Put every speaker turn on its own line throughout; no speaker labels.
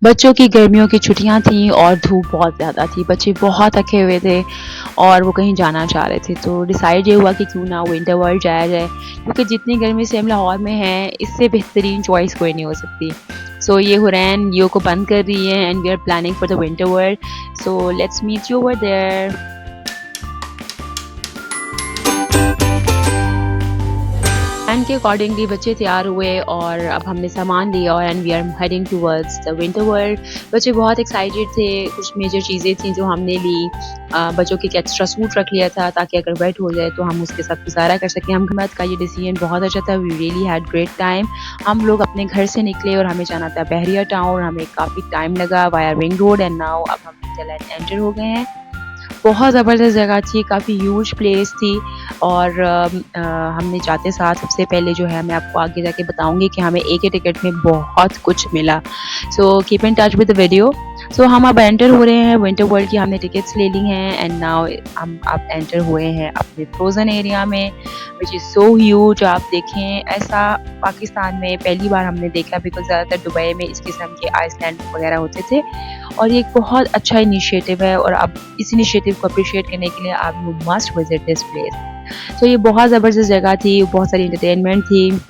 बच्चों की गर्मियों की छुट्टियां थी और धूप बहुत ज़्यादा थी। बच्चे बहुत थके हुए थे और वो कहीं जाना चाह रहे थे, तो डिसाइड ये हुआ कि क्यों ना विंटर वर्ल्ड जाया जाए, क्योंकि जितनी गर्मी से हम लाहौर में हैं, इससे बेहतरीन चॉइस कोई नहीं हो सकती। सो ये हुरैन लियो को बंद कर रही है and we are planning for the winter world. So let's meet you over there. Plan के अकॉर्डिंगली बच्चे तैयार हुए और अब हमने सामान लिया और and we are heading towards the winter world. बच्चे बहुत एक्साइटेड थे। कुछ मेजर चीज़ें थी जो हमने ली। बच्चों के एक एक्स्ट्रा सूट रख लिया था ताकि अगर वेट हो जाए तो हम उसके साथ गुजारा कर सकें। हम बात का ये डिसीजन बहुत अच्छा था। We really had great time. हम लोग अपने घर से निकले और हमें जाना था बहरिया टाउन। हमें काफ़ी टाइम लगा via ring road and now अब हम एंटर हो गए हैं। बहुत ज़बरदस्त जगह थी, काफ़ी ह्यूज प्लेस थी और हमने जाते साथ सबसे पहले जो है मैं आपको आगे जाके बताऊँगी कि हमें एक ही टिकट में बहुत कुछ मिला। So keep in touch with the video. So हम अब एंटर हो रहे हैं विंटर वर्ल्ड की। हमने टिकट्स ले ली हैं एंड नाउ हम अब एंटर हुए हैं अपने फ्रोज़न एरिया में, विच इज़ सो ह्यूज। आप देखें, ऐसा पाकिस्तान में पहली बार हमने देखा, बिकॉज़ ज़्यादातर दुबई में इस किस्म के आइसलैंड वगैरह होते थे और ये एक बहुत अच्छा इनिशिएटिव है और अब इस इनिशिएटिव को अप्रिशिएट करने के लिए आप you must visit this place. तो ये बहुत ज़बरदस्त जगह थी, बहुत सारी एंटरटेनमेंट थी।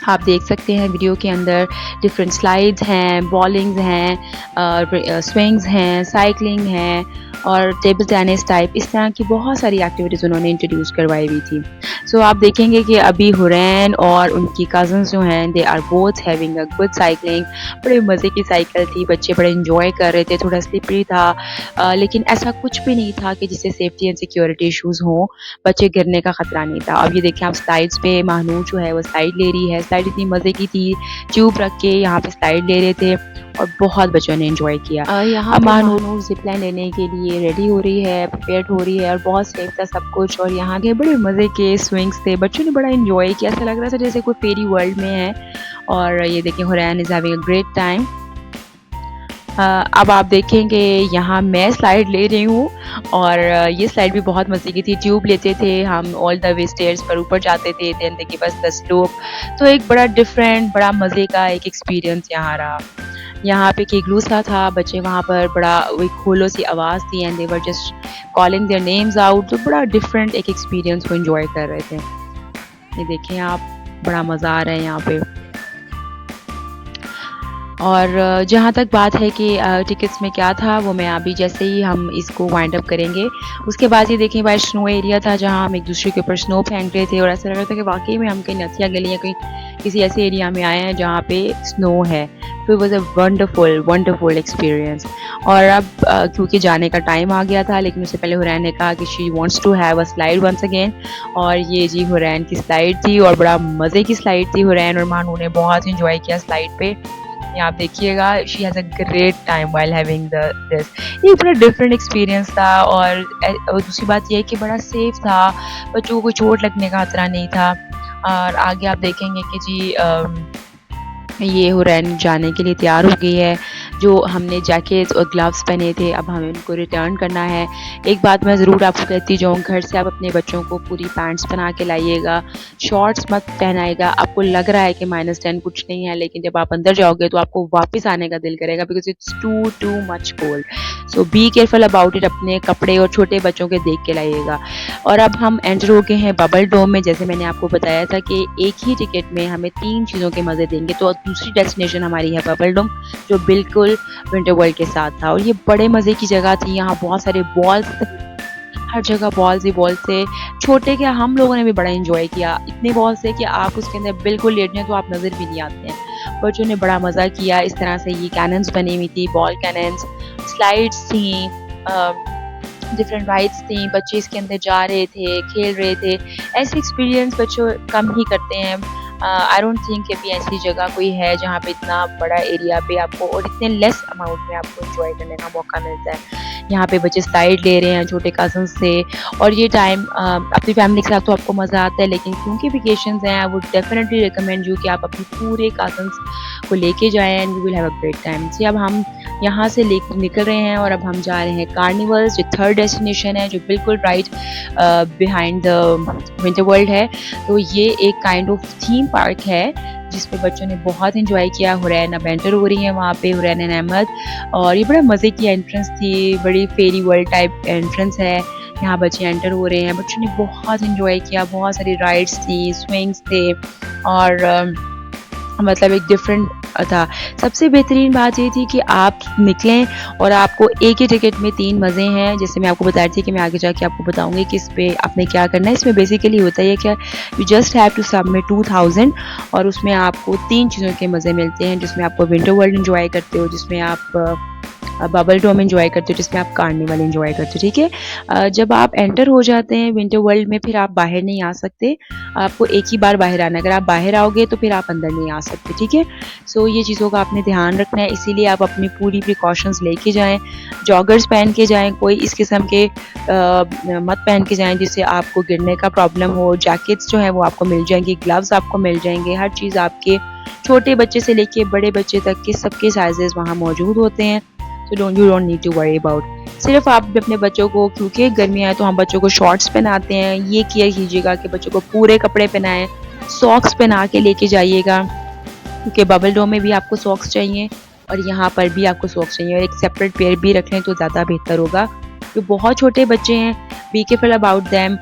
आप देख सकते हैं वीडियो के अंदर डिफरेंट स्लाइड्स हैं, बॉलिंग्स हैं, स्विंग्स हैं, साइकिलिंग हैं और टेबल टेनिस टाइप इस तरह की बहुत सारी एक्टिविटीज़ उन्होंने इंट्रोड्यूस करवाई हुई थी। सो आप देखेंगे कि अभी हुरैन और उनकी कज़न्स जो हैं they are both having a good cycling. बड़े मज़े की साइकिल थी, बच्चे बड़े इंजॉय कर रहे थे। थोड़ा स्लिपरी था लेकिन ऐसा कुछ भी नहीं था कि जिससे सेफ्टी एंड सिक्योरिटी इश्यूज़ हों। बच्चे गिरने का ख़तरा नहीं था। अब ये देखें आप स्लाइड्स पे महानूर जो है वो स्लाइड ले रही है। स्लाइड इतनी मज़े की थी, ट्यूब रख के यहाँ पे स्लाइड ले रहे थे और बहुत बच्चों ने एंजॉय किया। यहाँ महानूर ज़िप-लाइन लेने के लिए रेडी हो रही है, प्रिपेयर्ड हो रही है और बहुत सेफ था सब कुछ और यहाँ के बड़े मज़े के स्विंग्स थे। बच्चों ने बड़ा एंजॉय किया, ऐसा लग रहा था जैसे कोई फेरी वर्ल्ड में है। और ये देखें Hurain is having a great time. अब आप देखेंगे यहाँ मैं स्लाइड ले रही हूँ और ये स्लाइड भी बहुत मज़े की थी। ट्यूब लेते थे हम, ऑल द वे स्टेयर्स पर ऊपर जाते थे, देन देखिए बस द स्लोप। तो एक बड़ा डिफरेंट, बड़ा मज़े का एक एक्सपीरियंस यहाँ रहा। यहाँ पे इग्लू सा था, बच्चे वहाँ पर बड़ा एक होलो सी आवाज़ थी and they were just calling their names out. तो बड़ा डिफरेंट एक एक्सपीरियंस को एंजॉय कर रहे थे। ये देखें आप, बड़ा मज़ा आ रहा है यहाँ पे। और जहाँ तक बात है कि टिकट्स में क्या था, वो मैं अभी जैसे ही हम इसको वाइंड अप करेंगे उसके बाद ये देखें बाहर स्नो एरिया था जहाँ हम एक दूसरे के ऊपर स्नो फेंक रहे थे और ऐसा लग रहा था कि वाकई में हम कहीं नथिया गली या कहीं किसी ऐसे एरिया में आए हैं जहाँ पे स्नो है। तो it was a wonderful experience. और अब क्योंकि जाने का टाइम आ गया था, लेकिन उससे पहले हुरैन ने कहा कि she wants to have a slide once again. और ये जी हुरैन की स्लाइड थी और बड़ा मज़े की स्लाइड थी। हुरैन और मानू ने बहुत इंजॉय किया स्लाइड पे। आप देखिएगा, she has a great time while having this. ये बड़ा डिफरेंट एक्सपीरियंस था और दूसरी बात ये है कि बड़ा सेफ था, बच्चों को चोट लगने का खतरा नहीं था। और आगे आप देखेंगे कि जी ये हुरैन जाने के लिए तैयार हो गई है। जो हमने जैकेट्स और ग्लव्स पहने थे अब हमें उनको रिटर्न करना है। एक बात मैं ज़रूर आपको कहती जाऊँ, घर से आप अपने बच्चों को पूरी पैंट्स बना के लाइएगा, शॉर्ट्स मत पहनाइएगा। आपको लग रहा है कि -10 कुछ नहीं है, लेकिन जब आप अंदर जाओगे तो आपको वापस आने का दिल करेगा, because it's too much cold. So be careful about it. अपने कपड़े और छोटे बच्चों के देख के लाइएगा। और अब हम एंटर हो गए हैं बबल डोम में। जैसे मैंने आपको बताया था कि एक ही टिकट में हमें 3 चीज़ों के मज़े देंगे, तो दूसरी डेस्टिनेशन हमारी है बबल डोम, जो बिल्कुल विंटर वर्ल्ड के साथ था। और ये बड़े मज़े की जगह थी। यहाँ बहुत सारे बॉल्स, हर जगह बॉल्स ही बॉल्स थे। छोटे क्या, हम लोगों ने भी बड़ा एंजॉय किया। इतने बॉल्स थे कि आप उसके अंदर बिल्कुल लेट जाएं तो आप नज़र भी नहीं आते हैं। बच्चों ने बड़ा मज़ा किया। इस तरह से ये कैनन्स बनी हुई थी, बॉल कैनन्स, स्लाइड्स थी, डिफरेंट राइड्स थी। बच्चे इसके अंदर जा रहे थे, खेल रहे थे। ऐसे एक्सपीरियंस बच्चों कम ही करते हैं। आई डोंट थिंक कि भी ऐसी जगह कोई है जहाँ पे इतना बड़ा एरिया पे आपको और इतने लेस अमाउंट में आपको एंजॉय करने का मौका मिलता है। यहाँ पे बच्चे स्लाइड ले रहे हैं छोटे कज़न्स से। और ये टाइम अपनी फैमिली के साथ तो आपको मज़ा आता है, लेकिन क्योंकि वेकेशंस हैं, I would definitely recommend you कि आप अपने पूरे कज़न्स को लेके जाएं and you will have a great time. जी अब हम यहाँ से निकल रहे हैं और अब हम जा रहे हैं कार्निवल्स, जो थर्ड डेस्टिनेशन है, जो बिल्कुल right behind the winter world है। तो ये एक काइंड ऑफ थीम पार्क है जिसमें बच्चों ने बहुत एंजॉय किया। हुरैन अब एंटर हो रही हैं वहाँ पे, हुरैन एंड अहमद, और ये बड़ा मज़े की एंट्रेंस थी, बड़ी फेरी वर्ल्ड टाइप एंट्रेंस है। यहाँ बच्चे एंटर हो रहे हैं, बच्चों ने बहुत एंजॉय किया, बहुत सारी राइड्स थी, स्विंग्स थे, और मतलब एक डिफरेंट था। सबसे बेहतरीन बात ये थी कि आप निकलें और आपको एक ही टिकट में 3 मज़े हैं। जैसे मैं आपको बता रही थी कि मैं आगे जाके आपको बताऊँगी कि इस पे आपने क्या करना है। इसमें बेसिकली होता है क्या, you just have to submit 2000 और उसमें आपको 3 चीज़ों के मज़े मिलते हैं, जिसमें आपको विंटर वर्ल्ड एंजॉय करते हो, जिसमें आप बबल डोम एंजॉय करते हो, जिसमें आप कार्निवल एंजॉय करते हो। ठीक है, जब आप एंटर हो जाते हैं विंटर वर्ल्ड में, फिर आप बाहर नहीं आ सकते, आपको एक ही बार बाहर आना है। अगर आप बाहर आओगे तो फिर आप अंदर नहीं आ सकते। ठीक है, सो ये चीज़ों का आपने ध्यान रखना है, इसीलिए आप अपनी पूरी प्रिकॉशंस लेके जाएं। जॉगर्स पहन के जाएं, कोई इस किस्म के मत पहन के जाएं जिससे आपको गिरने का प्रॉब्लम हो। जैकेट्स जो हैं वो आपको मिल जाएंगी, ग्लव्स आपको मिल जाएंगे, हर चीज़ आपके छोटे बच्चे से लेके बड़े बच्चे तक के सबके साइजेस वहाँ मौजूद होते हैं। तो you don't need to worry about. सिर्फ आप अपने बच्चों को, क्योंकि गर्मियाँ हैं तो हम बच्चों को शॉर्ट्स पहनाते हैं, ये केयर कीजिएगा कि बच्चों को पूरे कपड़े पहनाएं, सॉक्स पहना के लेके जाइएगा, क्योंकि बबल डोम में भी आपको सॉक्स चाहिए और यहाँ पर भी आपको सॉक्स चाहिए, और एक सेपरेट पेयर भी रख लें तो ज़्यादा बेहतर होगा। जो बहुत छोटे बच्चे हैं, बी केयरफुल अबाउट दैम,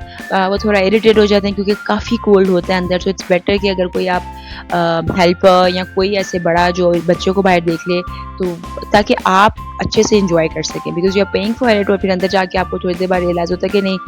वो थोड़ा इरिटेट हो जाते हैं क्योंकि काफ़ी कोल्ड होता है अंदर। तो इट्स बेटर कि अगर कोई आप हेल्पर या कोई ऐसे बड़ा जो बच्चों को बाहर देख ले, तो ताकि आप अच्छे से इंजॉय कर सकें, because you are paying for it. और फिर अंदर जाके आपको थोड़ी देर बाद रियलाइज़ होता है कि नहीं,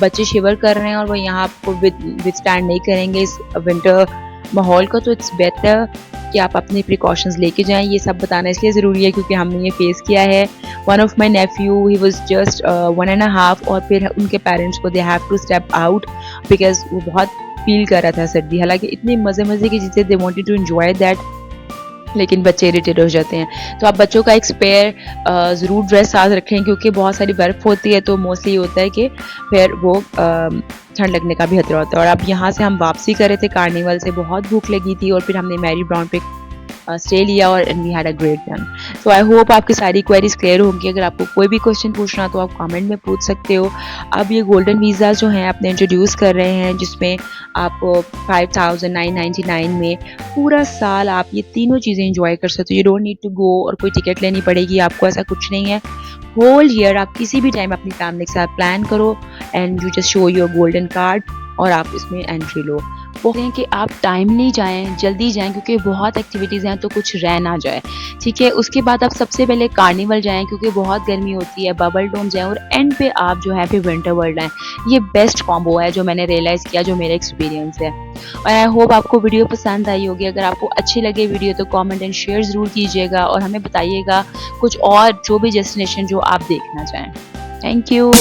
बच्चे शिवर कर रहे हैं और वो यहाँ आपको विदस्टैंड नहीं करेंगे इस विंटर माहौल को। तो इट्स बेटर कि आप अपनी प्रिकॉशंस लेके जाएं। ये सब बताना इसलिए ज़रूरी है क्योंकि हमने ये फेस किया है। One of my nephew, he was just 1.5, और फिर उनके पेरेंट्स को they have to step out because वो बहुत फील कर रहा था सर्दी। हालांकि इतनी मज़े की चीज़ें, they wanted to enjoy that, लेकिन बच्चे इरिटेट हो जाते हैं। तो आप बच्चों का एक स्पेयर ज़रूर ड्रेस साथ रखें, क्योंकि बहुत सारी बर्फ़ होती है, तो मोस्टली होता है कि फिर वो ठंड लगने का भी खतरा होता है। और अब यहाँ से हम वापसी कर रहे थे कार्निवल से, बहुत भूख लगी थी, और फिर हमने मैरी ब्राउन पे स्टे लिया और we had a great time. So I hope आपकी सारी क्वेरीज क्लियर होंगी। अगर आपको कोई भी क्वेश्चन पूछना हो तो आप कमेंट में पूछ सकते हो। अब ये गोल्डन वीज़ा जो हैं अपने इंट्रोड्यूस कर रहे हैं, जिसमें आपको 5999 में पूरा साल आप ये तीनों चीज़ें इंजॉय कर सकते हो। You don't need to go और कोई टिकट लेनी पड़ेगी आपको, ऐसा कुछ नहीं है। होल ईयर आप किसी भी टाइम अपनी फैमिली के साथ प्लान करो and you just show your golden card और आप इसमें एंट्री लो। बोलते हैं कि आप टाइमली जाएं, जल्दी जाएं, क्योंकि बहुत एक्टिविटीज़ हैं तो कुछ रह ना जाए। ठीक है, उसके बाद आप सबसे पहले कार्निवल जाएं क्योंकि बहुत गर्मी होती है, बबल डोम जाएं, और एंड पे आप जो है फिर विंटर वर्ल्ड आएँ। ये बेस्ट कॉम्बो है जो मैंने रियलाइज़ किया, जो मेरा एक्सपीरियंस है। और आई होप आपको वीडियो पसंद आई होगी। अगर आपको अच्छी लगे वीडियो तो कॉमेंट एंड शेयर ज़रूर कीजिएगा और हमें बताइएगा कुछ और जो भी डेस्टिनेशन जो आप देखना चाहें। Thank you.